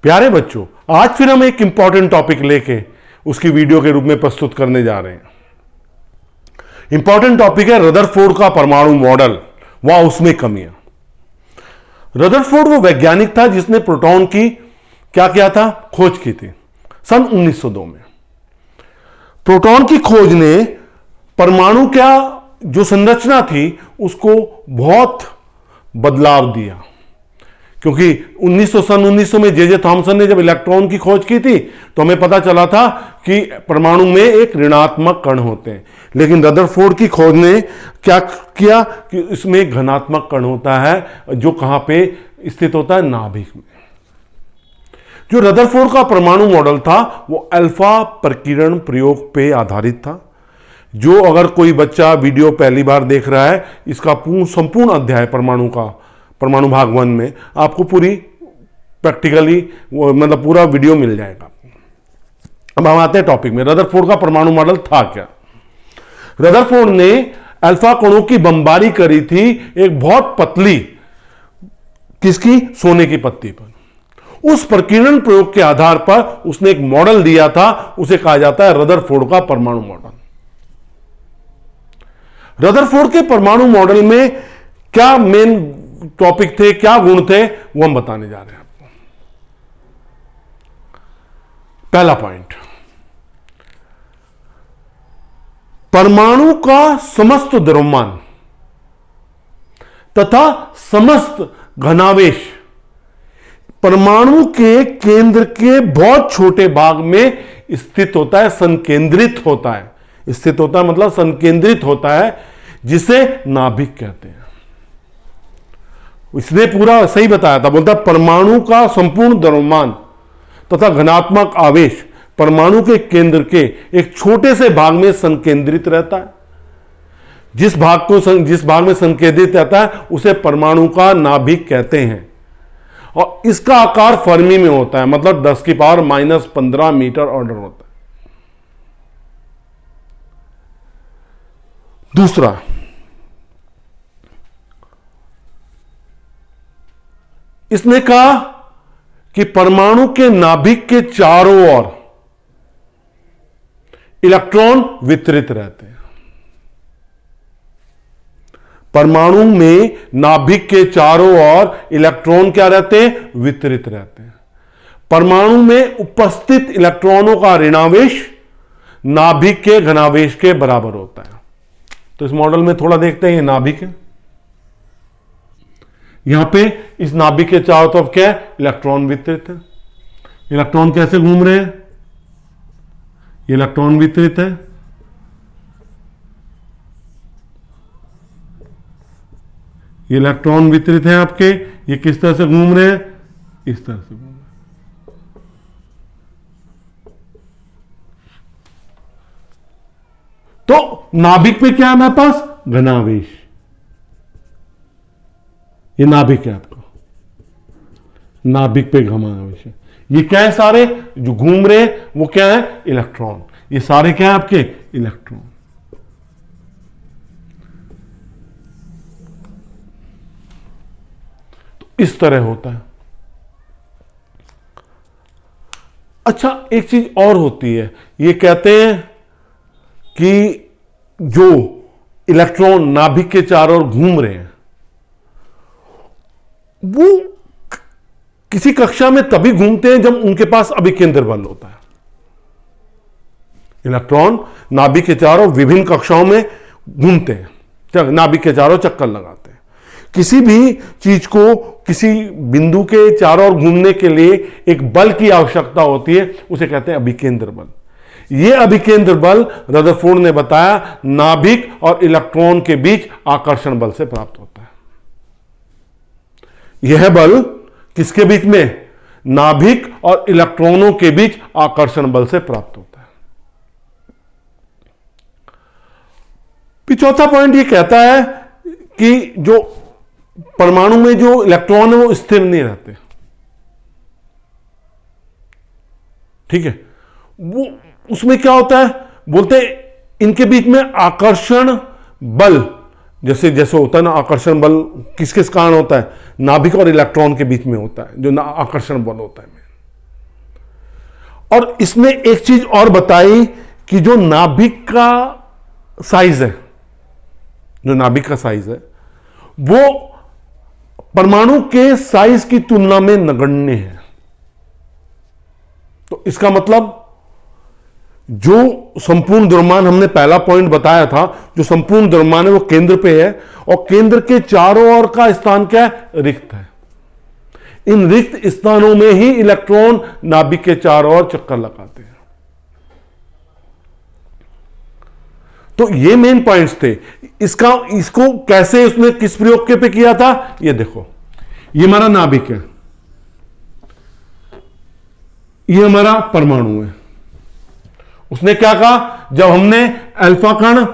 प्यारे बच्चों, आज फिर हम एक इंपॉर्टेंट टॉपिक लेके उसकी वीडियो के रूप में प्रस्तुत करने जा रहे हैं। इंपॉर्टेंट टॉपिक है रदरफोर्ड का परमाणु मॉडल व उसमें कमियां। रदरफोर्ड वो वैज्ञानिक था जिसने प्रोटॉन की क्या किया था, खोज की थी सन 1902 में। प्रोटॉन की खोज ने परमाणु क्या जो संरचना थी उसको बहुत बदलाव दिया, क्योंकि सन 1900 में जे थॉमसन ने जब इलेक्ट्रॉन की खोज की थी तो हमें पता चला था कि परमाणु में एक ऋणात्मक कण होते हैं, लेकिन रदरफोर्ड की खोज ने क्या किया कि इसमें एक धनात्मक कण होता है जो कहां पे स्थित होता है, नाभिक में। जो रदरफोर्ड का परमाणु मॉडल था वो अल्फा प्रकीर्णन प्रयोग पे आधारित था। जो अगर कोई बच्चा वीडियो पहली बार देख रहा है, इसका संपूर्ण अध्याय परमाणु भाग 1 में आपको पूरी प्रैक्टिकली मतलब पूरा वीडियो मिल जाएगा। अब हम आते हैं टॉपिक में। रदरफोर्ड का परमाणु मॉडल था क्या। रदरफोर्ड ने अल्फा कणों की बमबारी करी थी एक बहुत पतली, किसकी, सोने की पत्ती पर। उस प्रकीर्णन प्रयोग के आधार पर उसने एक मॉडल दिया था, उसे कहा जाता है रदरफोर्ड का परमाणु मॉडल। रदरफोर्ड के परमाणु मॉडल में क्या मेन टॉपिक थे, क्या गुण थे, वो हम बताने जा रहे हैं आपको। पहला पॉइंट, परमाणु का समस्त द्रव्यमान तथा समस्त घनावेश परमाणु के केंद्र के बहुत छोटे भाग में स्थित होता है, संकेंद्रित होता है। स्थित होता है मतलब संकेंद्रित होता है, जिसे नाभिक कहते हैं। इसने पूरा सही बताया था, बोलता परमाणु का संपूर्ण द्रव्यमान तथा घनात्मक आवेश परमाणु के केंद्र के एक छोटे से भाग में संकेंद्रित रहता है। जिस भाग में संकेंद्रित रहता है उसे परमाणु का नाभिक कहते हैं, और इसका आकार फर्मी में होता है, मतलब 10⁻⁻15 मीटर ऑर्डर होता है। दूसरा, इसने कहा कि परमाणु के नाभिक के चारों ओर इलेक्ट्रॉन वितरित रहते हैं। परमाणु में नाभिक के चारों ओर इलेक्ट्रॉन क्या रहते हैं, वितरित रहते हैं। परमाणु में उपस्थित इलेक्ट्रॉनों का ऋणावेश नाभिक के घनावेश के बराबर होता है। तो इस मॉडल में थोड़ा देखते हैं, ये नाभिक है, यहां पे इस नाभिक के चारों तरफ क्या है, इलेक्ट्रॉन वितरित है। इलेक्ट्रॉन कैसे घूम रहे हैं, ये इलेक्ट्रॉन वितरित है। ये इलेक्ट्रॉन वितरित है आपके, ये किस तरह से घूम रहे हैं, इस तरह से घूम रहे हैं। तो नाभिक पे क्या है हमारे पास, घनावेश। ये नाभिक है आपका, नाभिक पे घनावेश है। ये क्या है, सारे जो घूम रहे हैं वो क्या है, इलेक्ट्रॉन। ये सारे क्या है आपके, इलेक्ट्रॉन। इस तरह होता है। अच्छा, एक चीज और होती है, ये कहते हैं कि जो इलेक्ट्रॉन नाभिक के चारों ओर घूम रहे हैं वो किसी कक्षा में तभी घूमते हैं जब उनके पास अभिकेंद्र बल होता है। इलेक्ट्रॉन नाभिक के चारों विभिन्न कक्षाओं में घूमते हैं, नाभिक के चारों चक्कर लगाते हैं। किसी भी चीज को किसी बिंदु के चारों ओर घूमने के लिए एक बल की आवश्यकता होती है, उसे कहते हैं अभिकेंद्र बल। यह अभिकेंद्र बल रदरफोर्ड ने बताया नाभिक और इलेक्ट्रॉन के बीच आकर्षण बल से प्राप्त होता है। यह बल किसके बीच में, नाभिक और इलेक्ट्रॉनों के बीच आकर्षण बल से प्राप्त होता है। फिर चौथा पॉइंट यह कहता है कि जो परमाणु में जो इलेक्ट्रॉन है वो स्थिर नहीं रहते। ठीक है, वो उसमें क्या होता है, बोलते हैं इनके बीच में आकर्षण बल जैसे जैसे होता है ना आकर्षण बल, किस किस कारण होता है? नाभिक और इलेक्ट्रॉन के बीच में होता है जो आकर्षण बल होता है। और इसमें एक चीज और बताई कि जो नाभिक का साइज है, जो नाभिक का साइज है वो परमाणु के साइज की तुलना में नगण्य है। तो इसका मतलब जो संपूर्ण द्रव्यमान हमने पहला पॉइंट बताया था, जो संपूर्ण द्रव्यमान है वो केंद्र पे है और केंद्र के चारों ओर का स्थान क्या है? रिक्त है। इन रिक्त स्थानों में ही इलेक्ट्रॉन नाभिक के चारों ओर चक्कर लगाते हैं। तो ये मेन पॉइंट्स थे। इसको कैसे उसने किस प्रयोग के पे किया था ये देखो। ये हमारा नाभिक है, ये हमारा परमाणु है। उसने क्या कहा, जब हमने अल्फा कण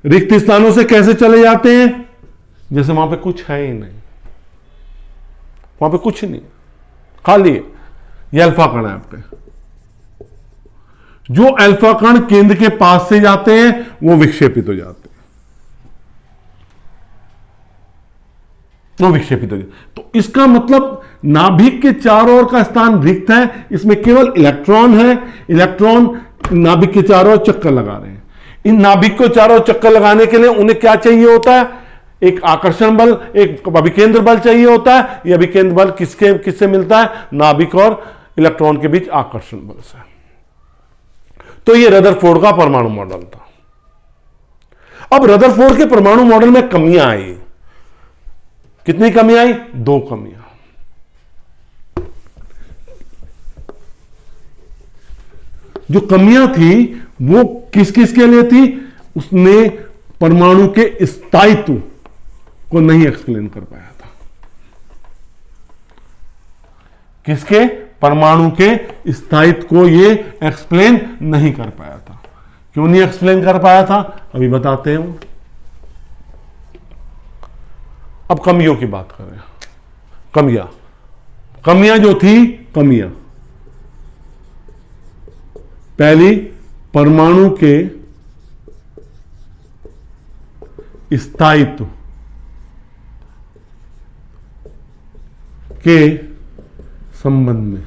रिक्त स्थानों से कैसे चले जाते हैं, जैसे वहां पे कुछ है ही नहीं, वहां पे कुछ नहीं, खाली है। ये अल्फा कण है आपके। जो अल्फा कण केंद्र के पास से जाते हैं वो विक्षेपित हो जाते हैं, वो विक्षेपित हो जाते। तो इसका मतलब नाभिक के चारों ओर का स्थान रिक्त है, इसमें केवल इलेक्ट्रॉन है। इलेक्ट्रॉन नाभिक के चारों ओर चक्कर लगा रहे हैं। इन नाभिक को चारों ओर चक्कर लगाने के लिए उन्हें क्या चाहिए होता है? एक आकर्षण बल, एक अभिकेंद्र बल चाहिए होता है। यह अभिकेंद्र बल किससे मिलता है? नाभिक और इलेक्ट्रॉन के बीच आकर्षण बल से। तो यह रदरफोर्ड का परमाणु मॉडल था। अब रदरफोर्ड के परमाणु मॉडल में कमियां आई। कितनी कमियां आई? 2 कमियां। जो कमियां थी वो किस किस के लिए थी? उसने परमाणु के स्थायित्व को नहीं एक्सप्लेन कर पाया था। किसके? परमाणु के स्थायित्व को ये एक्सप्लेन नहीं कर पाया था। क्यों नहीं एक्सप्लेन कर पाया था अभी बताते हैं। अब कमियों की बात करें। कमियां जो थी, पहली, परमाणु के स्थायित्व के संबंध में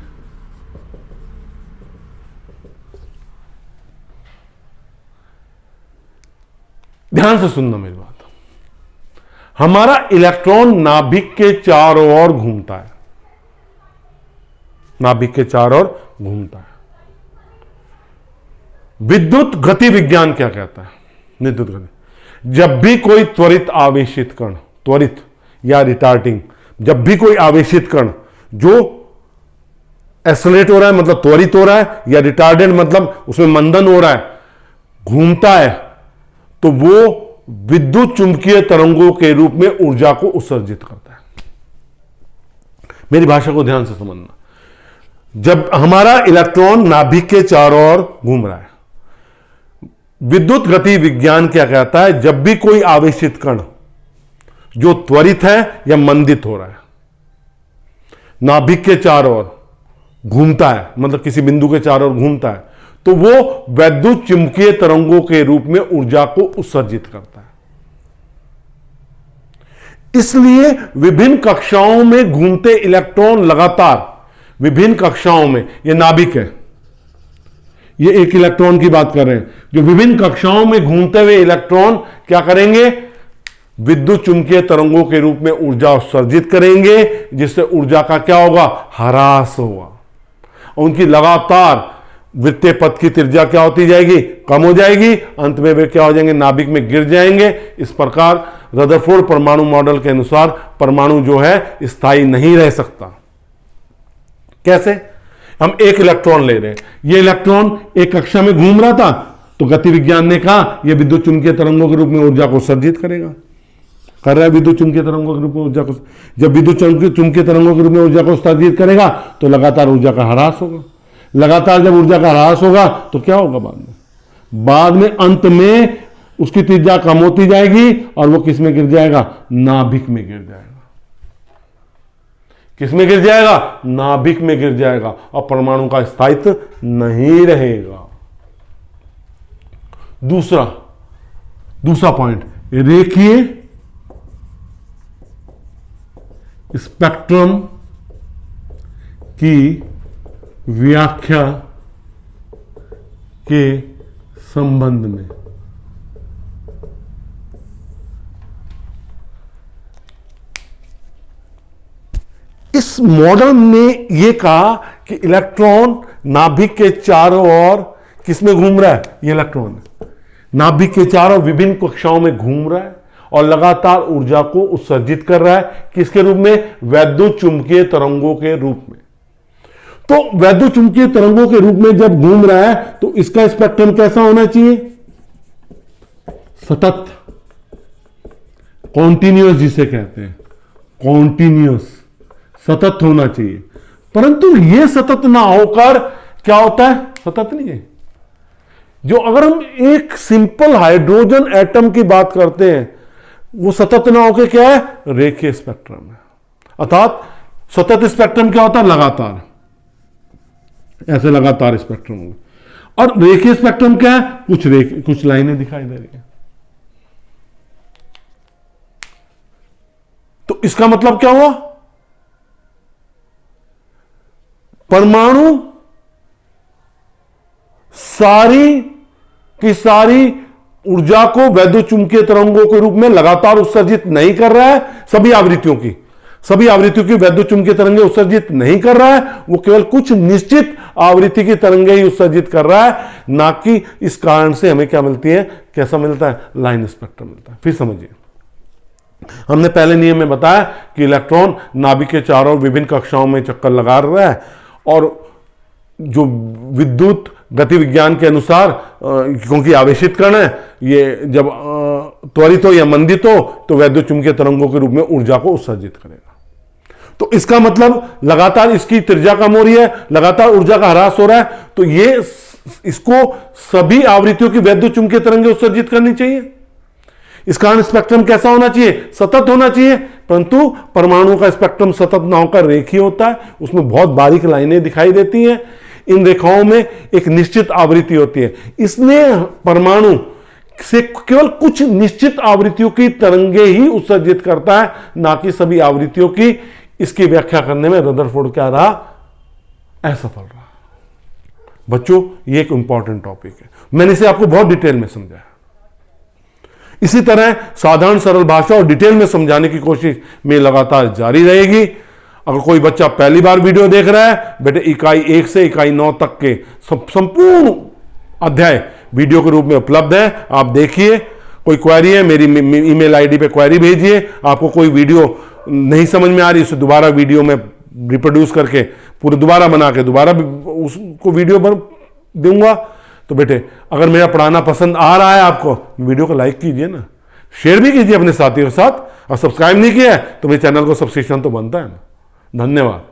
ध्यान से सुनना मेरी बात। हमारा इलेक्ट्रॉन नाभिक के चारों ओर घूमता है, नाभिक के चारों ओर घूमता है। विद्युत गति विज्ञान क्या कहता है? विद्युत गति, जब भी कोई त्वरित आवेशित कण, त्वरित या रिटार्डिंग, जब भी कोई आवेशित कण जो एक्सेलरेट हो रहा है मतलब त्वरित हो रहा है, या रिटार्डेड मतलब उसमें मंदन हो रहा है, घूमता है, तो वो विद्युत चुंबकीय तरंगों के रूप में ऊर्जा को उत्सर्जित करता है। मेरी भाषा को ध्यान से समझना। जब हमारा इलेक्ट्रॉन नाभिक के चारों ओर घूम रहा है, विद्युत गति विज्ञान क्या कहता है? जब भी कोई आवेशित कण जो त्वरित है या मंदित हो रहा है, नाभिक के चारों ओर घूमता है, मतलब किसी बिंदु के चारों ओर घूमता है, तो वो वैद्युत चुंबकीय तरंगों के रूप में ऊर्जा को उत्सर्जित करता है। इसलिए विभिन्न कक्षाओं में घूमते इलेक्ट्रॉन लगातार, विभिन्न कक्षाओं में, ये नाभिक है, ये एक इलेक्ट्रॉन की बात कर रहे हैं, जो विभिन्न कक्षाओं में घूमते हुए इलेक्ट्रॉन क्या करेंगे? विद्युत चुंबकीय तरंगों के रूप में ऊर्जा उत्सर्जित करेंगे, जिससे ऊर्जा का क्या होगा? ह्रास होगा। और उनकी लगातार वृत्तीय पथ की त्रिज्या क्या होती जाएगी? कम हो जाएगी। अंत में वे क्या हो जाएंगे? नाभिक में गिर जाएंगे। इस प्रकार रदरफोर्ड परमाणु मॉडल के अनुसार परमाणु जो है स्थायी नहीं रह सकता। कैसे? हम एक इलेक्ट्रॉन ले रहे हैं, ये इलेक्ट्रॉन एक कक्षा में घूम रहा था, तो गति विज्ञान ने कहा यह विद्युत चुंबकीय तरंगों के रूप में ऊर्जा को उत्सर्जित करेगा, कर रहा है विद्युत चुंबकीय तरंगों के रूप में ऊर्जा को। जब विद्युत चुंबकीय तरंगों के रूप में ऊर्जा को उत्सर्जित करेगा तो लगातार ऊर्जा का ह्रास होगा। लगातार जब ऊर्जा का ह्रास होगा तो क्या होगा? बाद में अंत में उसकी त्रिज्या कम होती जाएगी और वो किस में गिर जाएगा? नाभिक में गिर जाएगा। किस में गिर जाएगा? नाभिक में गिर जाएगा और परमाणु का स्थायित्व नहीं रहेगा। दूसरा पॉइंट, रेखीय स्पेक्ट्रम की व्याख्या के संबंध में। इस मॉडल में यह कहा कि इलेक्ट्रॉन नाभिक के चारों ओर किसमें घूम रहा है? ये इलेक्ट्रॉन है, नाभिक के चारों विभिन्न कक्षाओं में घूम रहा है और लगातार ऊर्जा को उत्सर्जित कर रहा है। किसके रूप में? वैद्युत चुंबकीय तरंगों के रूप में। तो वैद्युत चुंबकीय तरंगों के रूप में जब घूम रहा है तो इसका स्पेक्ट्रम कैसा होना चाहिए? सतत, कॉन्टिन्यूअस जिसे कहते हैं, कॉन्टिन्यूअस, सतत होना चाहिए। परंतु यह सतत ना होकर क्या होता है? सतत नहीं है। जो अगर हम एक सिंपल हाइड्रोजन एटम की बात करते हैं, वो सतत ना होकर क्या है? रेखीय स्पेक्ट्रम है। अर्थात सतत स्पेक्ट्रम क्या होता है? लगातार, ऐसे लगातार स्पेक्ट्रम होगा। और रेखीय स्पेक्ट्रम क्या है? कुछ लाइनें दिखाई दे रही है। तो इसका मतलब क्या हुआ? परमाणु सारी की सारी ऊर्जा को वैद्युत चुंबकीय तरंगों के रूप में लगातार उत्सर्जित नहीं कर रहा है। सभी आवृत्तियों की वैद्युत चुंबकीय तरंगें उत्सर्जित नहीं कर रहा है। वो केवल कुछ निश्चित आवृत्ति की तरंगें ही उत्सर्जित कर रहा है, ना कि इस कारण से हमें क्या मिलती है? कैसा मिलता है? लाइन स्पेक्ट्रम मिलता है। फिर समझिए, हमने पहले नियम में बताया कि इलेक्ट्रॉन नाभिक के चारों विभिन्न कक्षाओं में चक्कर लगा रहा है और जो विद्युत गति विज्ञान के अनुसार, क्योंकि आवेशित कण है, ये जब त्वरित हो या मंदित हो तो वैद्युत चुंबकीय तरंगों के रूप में ऊर्जा को उत्सर्जित करेगा। तो इसका मतलब लगातार इसकी त्रिज्या कम हो रही है, लगातार ऊर्जा का ह्रास हो रहा है, तो ये इसको सभी आवृत्तियों की वैद्युत चुंबकीय तरंगें उत्सर्जित करनी चाहिए। इस कारण स्पेक्ट्रम कैसा होना चाहिए? सतत होना चाहिए। परंतु परमाणु का स्पेक्ट्रम सतत ना होकर रेखीय होता है, उसमें बहुत बारीक लाइनें दिखाई देती हैं। इन रेखाओं में एक निश्चित आवृत्ति होती है, इसलिए परमाणु से केवल कुछ निश्चित आवृत्तियों की तरंगें ही उत्सर्जित करता है, ना कि सभी आवृत्तियों की। इसकी व्याख्या करने में रदरफोर्ड क्या रहा? असफल रहा। बच्चों, ये एक इंपॉर्टेंट टॉपिक है, मैंने इसे आपको बहुत डिटेल में समझाया। इसी तरह साधारण सरल भाषा और डिटेल में समझाने की कोशिश में लगातार जारी रहेगी। अगर कोई बच्चा पहली बार वीडियो देख रहा है, बेटे इकाई 1 से इकाई 9 तक के संपूर्ण अध्याय वीडियो के रूप में उपलब्ध है, आप देखिए। कोई क्वेरी है, मेरी ईमेल आईडी पे क्वेरी भेजिए। आपको कोई वीडियो नहीं समझ में आ रही, उसे दोबारा वीडियो में रिप्रोड्यूस करके पूरे दोबारा बना के दोबारा उसको वीडियो पर दूंगा। तो बेटे, अगर मेरा पढ़ाना पसंद आ रहा है आपको, वीडियो को लाइक कीजिए ना, शेयर भी कीजिए अपने साथियों के साथ, और सब्सक्राइब नहीं किया है तो मेरे चैनल को सब्सक्रिप्शन तो बनता है ना। धन्यवाद।